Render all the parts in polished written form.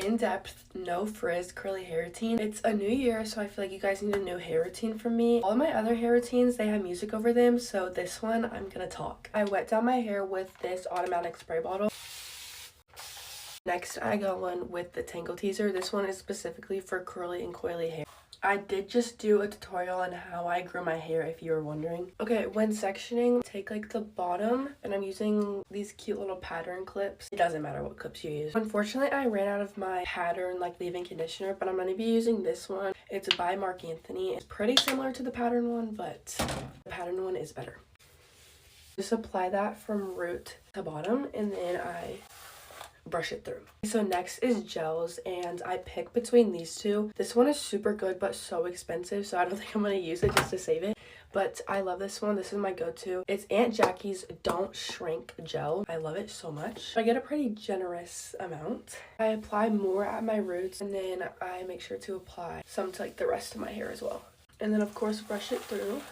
in-depth, no frizz, curly hair routine. It's a new year, so I feel like you guys need a new hair routine from me. All my other hair routines, they have music over them, so this one, I'm gonna talk. I wet down my hair with this automatic spray bottle. Next, I go in with the Tangle Teaser. This one is specifically for curly and coily hair. I did just do a tutorial on how I grew my hair, if you were wondering. Okay, when sectioning, take like the bottom, and I'm using these cute little pattern clips. It doesn't matter what clips you use. Unfortunately, I ran out of my pattern like leave-in conditioner, but I'm going to be using this one. It's by Marc Anthony. It's pretty similar to the pattern one, but the pattern one is better. Just apply that from root to bottom, and then I brush it through. So next is gels, and I pick between these two. This one is super good but so expensive, so I don't think I'm going to use it just to save it, but I love this one. This is my go-to. It's Aunt Jackie's Don't Shrink gel. I love it so much. I get a pretty generous amount. I apply more at my roots, and then I make sure to apply some to like the rest of my hair as well, and then of course brush it through.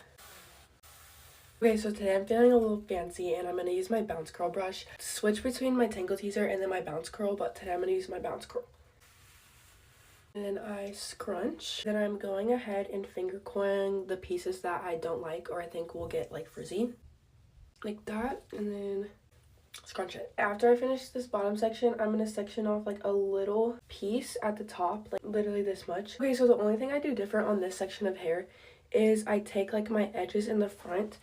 Okay, so today I'm feeling a little fancy, and I'm going to use my bounce curl brush. Switch between my Tangle Teaser and then my bounce curl, but today I'm going to use my bounce curl. And then I scrunch. Then I'm going ahead and finger coiling the pieces that I don't like or I think will get like frizzy. Like that, and then scrunch it. After I finish this bottom section, I'm going to section off like a little piece at the top, like literally this much. Okay, so the only thing I do different on this section of hair is I take like my edges in the front,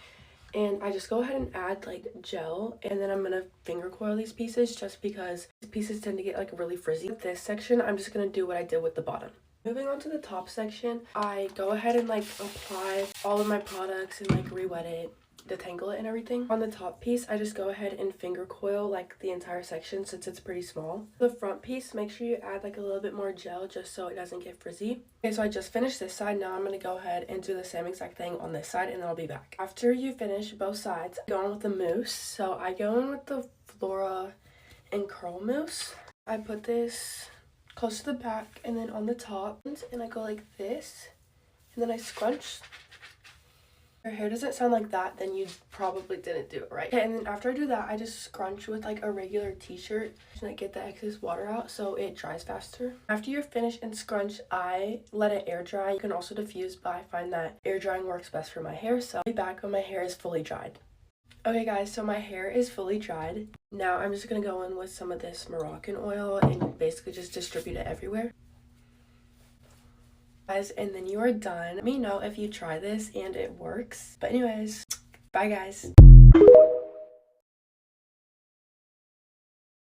and I just go ahead and add like gel, and then I'm gonna finger coil these pieces just because these pieces tend to get like really frizzy. With this section, I'm just gonna do what I did with the bottom. Moving on to the top section, I go ahead and like apply all of my products and like re-wet it, detangle it and everything. On the top piece, I just go ahead and finger coil like the entire section since it's pretty small. The front piece, make sure you add like a little bit more gel just so it doesn't get frizzy. Okay, so I just finished this side. Now I'm going to go ahead and do the same exact thing on this side, and then I'll be back. After you finish both sides, go on with the mousse. So I go in with the Flora and Curl mousse. I put this close to the back and then on the top, and I go like this, and then I scrunch. Your hair doesn't sound like that, then you probably didn't do it right. Okay, and then after I do that, I just scrunch with like a regular t-shirt and I get the excess water out so it dries faster. After you're finished and scrunch, I let it air dry. You can also diffuse, but I find that air drying works best for my hair, so I'll be back when my hair is fully dried. Okay guys, so my hair is fully dried. Now I'm just gonna go in with some of this Moroccan oil and basically just distribute it everywhere. Guys, and then you are done. Let me know if you try this and it works. But anyways, bye guys.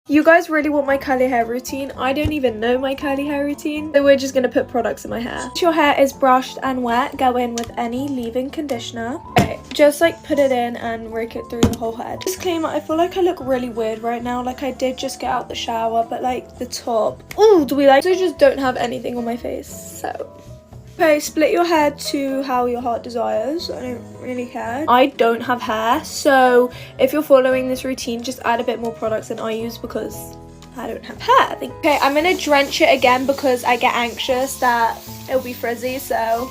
You guys really want my curly hair routine? I don't even know my curly hair routine, so we're just gonna put products in my hair. Once your hair is brushed and wet, go in with any leave-in conditioner. Okay, just like put it in and rake it through the whole head. Disclaimer, I feel like I look really weird right now. Like I did just get out the shower, but like the top, ooh, do we like, I just don't have anything on my face, so. Okay, split your hair to how your heart desires. I don't really care. I don't have hair, so if you're following this routine, just add a bit more products than I use because I don't have hair. Okay, I'm gonna drench it again because I get anxious that it'll be frizzy, so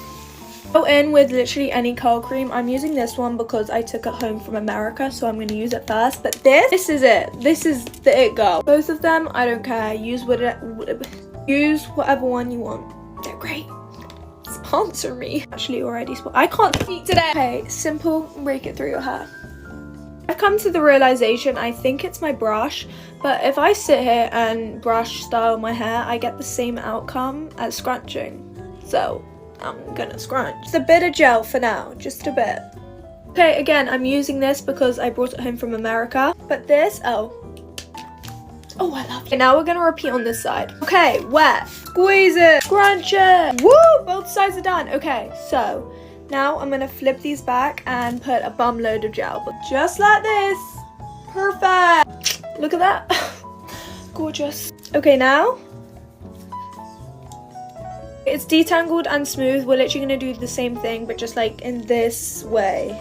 go in with literally any curl cream. I'm using this one because I took it home from America, so I'm gonna use it first. But this is it. This is the it girl. Both of them, I don't care. Use whatever one you want. They're great. Sponsor me. Actually already I can't speak today. Okay, simple, rake it through your hair. I've come to the realization I think it's my brush, but if I sit here and brush style my hair, I get the same outcome as scrunching. So I'm gonna scrunch. Just a bit of gel for now, just a bit. Okay, again, I'm using this because I brought it home from America, but this, oh, I love it. Okay, now we're gonna repeat on this side. Okay, wet, squeeze it, scrunch it. Woo, both sides are done. Okay, so now I'm gonna flip these back and put a bum load of gel, but just like this. Perfect. Look at that. Gorgeous. Okay, now it's detangled and smooth. We're literally gonna do the same thing, but just like in this way.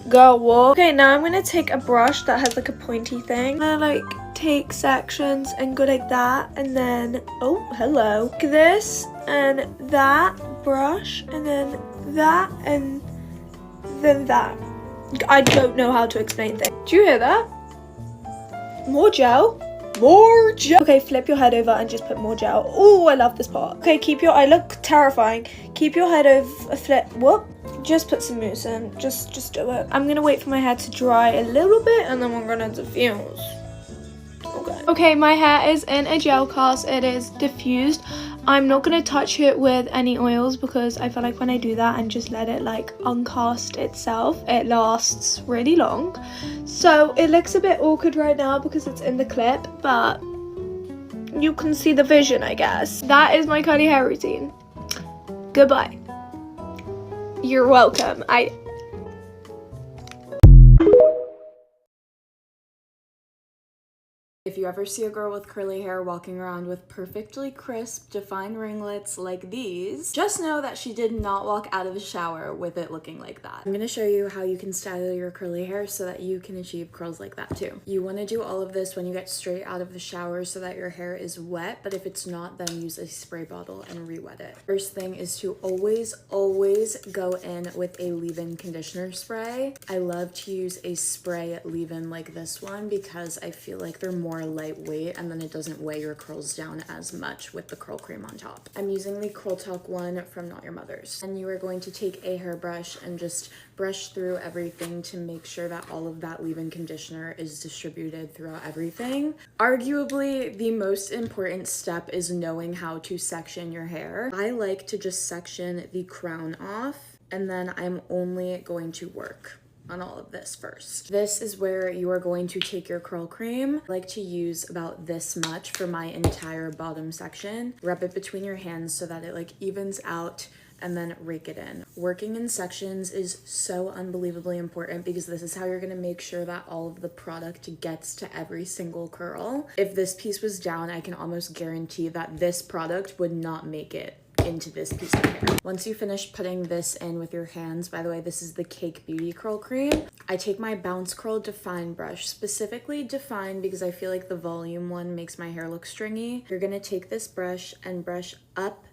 Girl, what? Okay, now I'm gonna take a brush that has like a pointy thing and like take sections and go like that, and then oh hello, like this and that brush, and then that, and then that. I don't know how to explain things. Do you hear that? More gel. more gel. Okay, flip your head over and just put more gel. Oh, I love this part. Okay, I look terrifying. Keep your head over, flip, whoop. Just put some mousse in, just do it. I'm gonna wait for my hair to dry a little bit and then we're gonna diffuse. Okay, my hair is in a gel cast. It is diffused. I'm not going to touch it with any oils because I feel like when I do that and just let it like uncast itself, it lasts really long. So it looks a bit awkward right now because it's in the clip, but you can see the vision, I guess. That is my curly hair routine. Goodbye. You're welcome. If you ever see a girl with curly hair walking around with perfectly crisp, defined ringlets like these, just know that she did not walk out of the shower with it looking like that. I'm gonna show you how you can style your curly hair so that you can achieve curls like that too. You wanna do all of this when you get straight out of the shower so that your hair is wet, but if it's not, then use a spray bottle and re-wet it. First thing is to always go in with a leave-in conditioner spray. I love to use a spray leave-in like this one because I feel like they're more lightweight and then it doesn't weigh your curls down as much with the curl cream on top. I'm using the Curl Talk one from Not Your Mother's. And you are going to take a hairbrush and just brush through everything to make sure that all of that leave-in conditioner is distributed throughout everything. Arguably, the most important step is knowing how to section your hair. I like to just section the crown off and then I'm only going to work on all of this first. This is where you are going to take your curl cream. I like to use about this much for my entire bottom section. Rub it between your hands so that it like evens out and then rake it in. Working in sections is so unbelievably important because this is how you're gonna make sure that all of the product gets to every single curl. If this piece was down, I can almost guarantee that this product would not make it into this piece of hair. Once you finish putting this in with your hands, by the way, this is the Cake Beauty curl cream. I take my Bounce Curl Define brush, specifically Define because I feel like the volume one makes my hair look stringy. You're gonna take this brush and brush up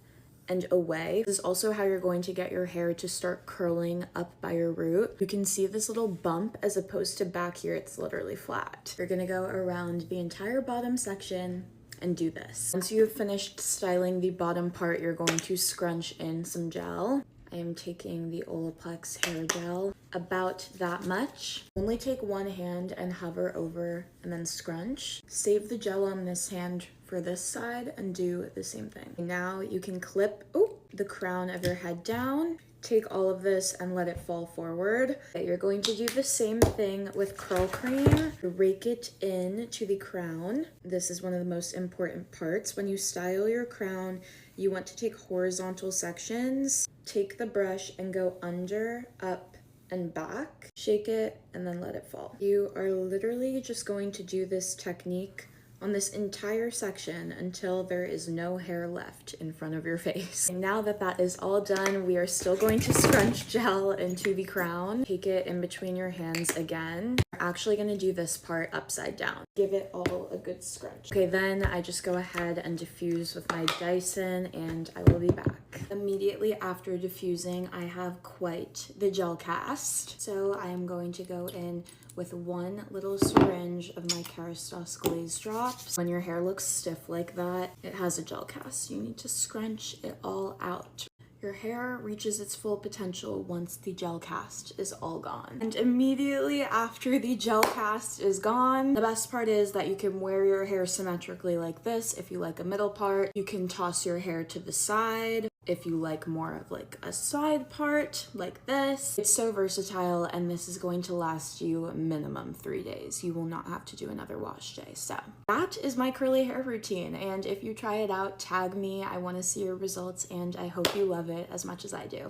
and away. This is also how you're going to get your hair to start curling up by your root. You can see this little bump as opposed to back here, it's literally flat. You're gonna go around the entire bottom section and do this. Once you have finished styling the bottom part, you're going to scrunch in some gel. I am taking the Olaplex hair gel, about that much. Only take one hand and hover over and then scrunch. Save the gel on this hand for this side and do the same thing. Now you can clip the crown of your head down. Take all of this and let it fall forward. You're going to do the same thing with curl cream. Rake it in to the crown. This is one of the most important parts. When you style your crown, you want to take horizontal sections. Take the brush and go under, up, and back. Shake it and then let it fall. You are literally just going to do this technique on this entire section until there is no hair left in front of your face. And now that that is all done, we are still going to scrunch gel into the crown. Take it in between your hands again. We're actually gonna do this part upside down. Give it all a good scrunch. Okay, then I just go ahead and diffuse with my Dyson and I will be back. Immediately after diffusing, I have quite the gel cast. So I am going to go in with one little syringe of my Kerastase Glaze Drops. When your hair looks stiff like that, it has a gel cast. You need to scrunch it all out. Your hair reaches its full potential once the gel cast is all gone. And immediately after the gel cast is gone, the best part is that you can wear your hair symmetrically like this if you like a middle part. You can toss your hair to the side if you like more of like a side part like this. It's so versatile and this is going to last you minimum 3 days. You will not have to do another wash day. So that is my curly hair routine, and if you try it out, tag me. I want to see your results and I hope you love it as much as I do.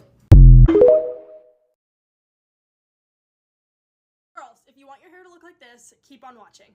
Girls, if you want your hair to look like this, keep on watching.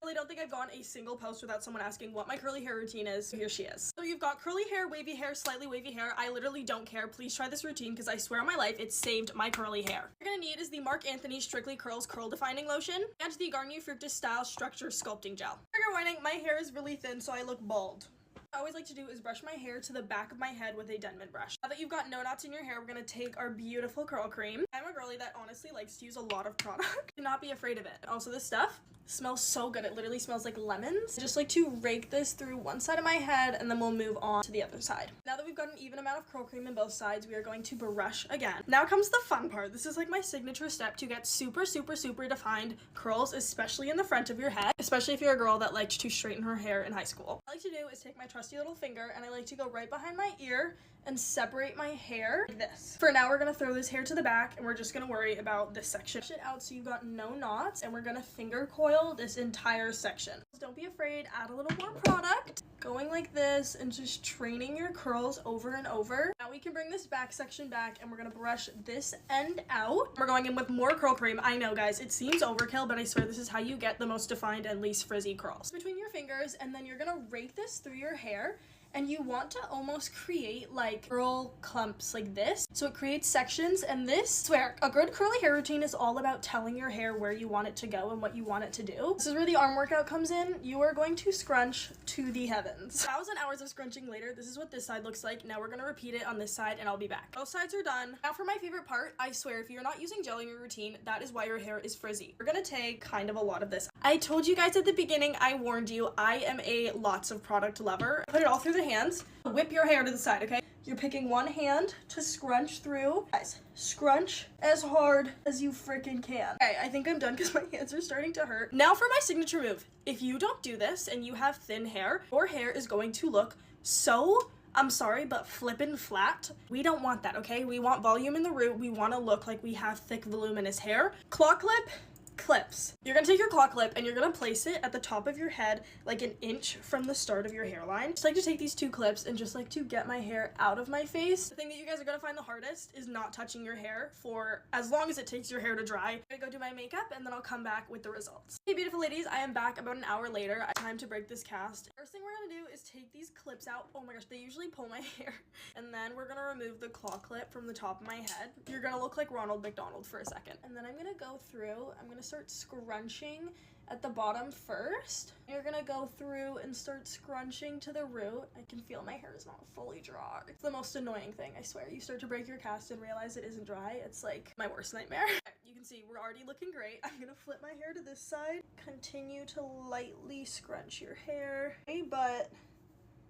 I really don't think I've gone a single post without someone asking what my curly hair routine is. Here she is. So you've got curly hair, slightly wavy hair. I literally don't care. Please try this routine because I swear on my life it saved my curly hair. What you're gonna need is the Marc Anthony Strictly Curls Curl Defining Lotion and the Garnier Fructis Style Structure Sculpting Gel. Trigger warning, my hair is really thin so I look bald. What I always like to do is brush my hair to the back of my head with a Denman brush. Now that you've got no knots in your hair, we're gonna take our beautiful curl cream. I'm a girly that honestly likes to use a lot of product. Do not be afraid of it. Also, this stuff Smells so good. It literally smells like lemons. I just like to rake this through one side of my head and then we'll move on to the other side. Now that we've got an even amount of curl cream in both sides, we are going to brush again. Now comes the fun part. This is like my signature step to get super defined curls, especially in the front of your head, especially if you're a girl that liked to straighten her hair in high school. What I like to do is take my trusty little finger and I like to go right behind my ear and separate my hair like this. For now, we're gonna throw this hair to the back and we're just gonna worry about this section. Push it out so you've got no knots, and we're gonna finger coil this entire section. Don't be afraid, add a little more product. Going like this and just training your curls over and over. Now we can bring this back section back and we're gonna brush this end out. We're going in with more curl cream. I know, guys, it seems overkill, but I swear this is how you get the most defined and least frizzy curls. Between your fingers, and then you're gonna rake this through your hair. And you want to almost create like curl clumps like this. So it creates sections, and this, I swear, a good curly hair routine is all about telling your hair where you want it to go and what you want it to do. This is where the arm workout comes in. You are going to scrunch to the heavens. 1,000 hours of scrunching later, this is what this side looks like. Now we're gonna repeat it on this side and I'll be back. Both sides are done. Now for my favorite part, I swear if you're not using gel in your routine, that is why your hair is frizzy. We're gonna take kind of a lot of this. I told you guys at the beginning, I warned you, I am a lots of product lover. Put it all through the hands. Whip your hair to the side, okay? You're picking one hand to scrunch through. Guys, scrunch as hard as you freaking can. Okay, I think I'm done because my hands are starting to hurt. Now for my signature move. If you don't do this and you have thin hair, your hair is going to look so, I'm sorry, but flippin' flat. We don't want that, okay? We want volume in the root. We want to look like we have thick, voluminous hair. Claw clip, clips. You're gonna take your claw clip and you're gonna place it at the top of your head like an inch from the start of your hairline. Just like to take these two clips and just like to get my hair out of my face. The thing that you guys are gonna find the hardest is not touching your hair for as long as it takes your hair to dry. I'm gonna go do my makeup and then I'll come back with the results. Hey beautiful ladies, I am back about an hour later. Time to break this cast. First thing we're gonna do is take these clips out. Oh my gosh, they usually pull my hair. And then we're gonna remove the claw clip from the top of my head. You're gonna look like Ronald McDonald for a second. And then I'm gonna go through, I'm gonna start scrunching at the bottom first. You're gonna go through and start scrunching to the root. I can feel my hair is not fully dry. It's the most annoying thing, I swear. You start to break your cast and realize it isn't dry. It's like my worst nightmare. You can see we're already looking great. I'm gonna flip my hair to this side. Continue to lightly scrunch your hair. Okay, but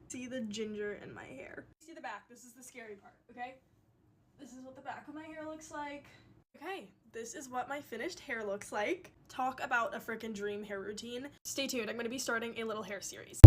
see the ginger in my hair. See the back, this is the scary part, okay? This is what the back of my hair looks like. Okay, this is what my finished hair looks like. Talk about a freaking dream hair routine. Stay tuned, I'm gonna be starting a little hair series.